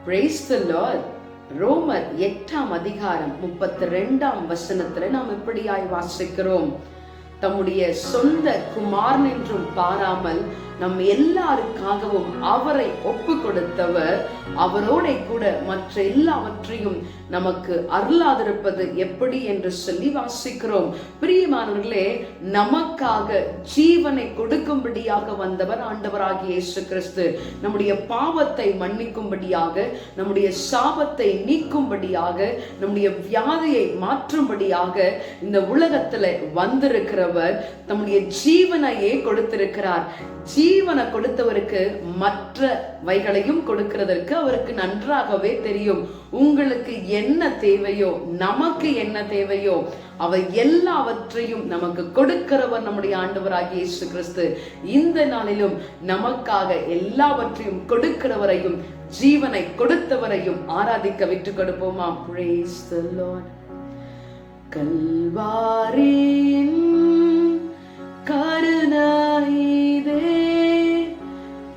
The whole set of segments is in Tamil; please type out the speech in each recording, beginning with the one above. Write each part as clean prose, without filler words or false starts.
Praise the Lord. ரோமர் 8ஆம் அதிகாரம் 32ஆம் வசனத்துல நாம் இப்படியாய் வாசிக்கிறோம். தம்முடைய சொந்த குமாரன் என்றும் பாராமல் நம் எல்லாருக்காகவும் அவரை ஒப்பு கொடுத்தவர் அவரோட கூட மற்ற எல்லாவற்றையும் நமக்கு அருளாதிருப்பது எப்படி என்று சொல்லி வாசிக்கிறோம். பிரியமானவர்களே, நமக்காக ஜீவனை கொடுக்கும்படியாக வந்தவர் ஆண்டவராகிய இயேசு கிறிஸ்து. நம்முடைய பாவத்தை மன்னிக்கும்படியாக, நம்முடைய சாபத்தை நீக்கும்படியாக, நம்முடைய வியாதியை மாற்றும்படியாக இந்த உலகத்துல வந்திருக்கிறவர் தம்முடைய ஜீவனையே கொடுத்திருக்கிறார். ஜீவனை கொடுத்தவருக்கு மற்றவைகளையும் கொடுக்கிறதற்கு அவருக்கு நன்றாகவே தெரியும். உங்களுக்கு என்ன தேவையோ, நமக்கு என்ன தேவையோ, அவை எல்லாவற்றையும் நமக்கு கொடுக்கிறவர் நம்முடைய ஆண்டவராகிய இயேசு கிறிஸ்து. இந்த நாளிலும் நமக்காக எல்லாவற்றையும் கொடுக்கிறவரையும் ஜீவனை கொடுத்தவரையும் ஆராதிக்க விட்டுக் கொடுப்போமா? Praise the Lord. கல்வாரியின் கருணையிதே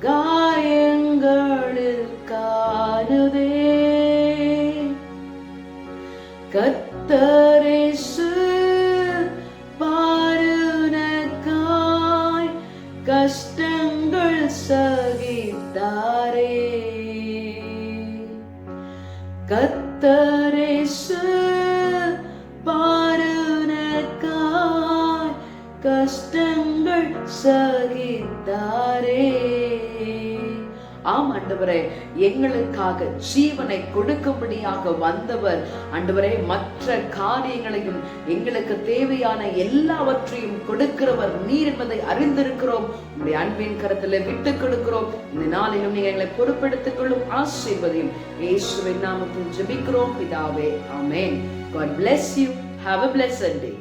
காயங்களில் காணுதே, கர்த்தரேசு பாருனக்காய் கஷ்டங்கள் சகித்தாரே, கர்த்தரேசு பாருனக்காய் கஷ்டங்கள் சகித்தாரே. ஆம் ஆண்டவரே, எங்களுக்காக ஜீவனை கொடுக்கும்படியாக வந்தவர் ஆண்டவரே. மற்ற காரியங்களையும் எங்களுக்கு தேவையான எல்லாவற்றையும் கொடுக்கிறவர் நீர் என்பதை அறிந்திருக்கிறோம். உங்களுடைய அன்பின் கரத்துல விட்டுக் கொடுக்கிறோம். இந்த நாளிலும் நீங்க எங்களை பொறுப்பெடுத்துக் கொள்ளும் ஆசீர்வதியும் இயேசுவின் நாமத்தில் ஜெபிக்கிறோம் பிதாவே, ஆமென். God bless you. Have a blessed day.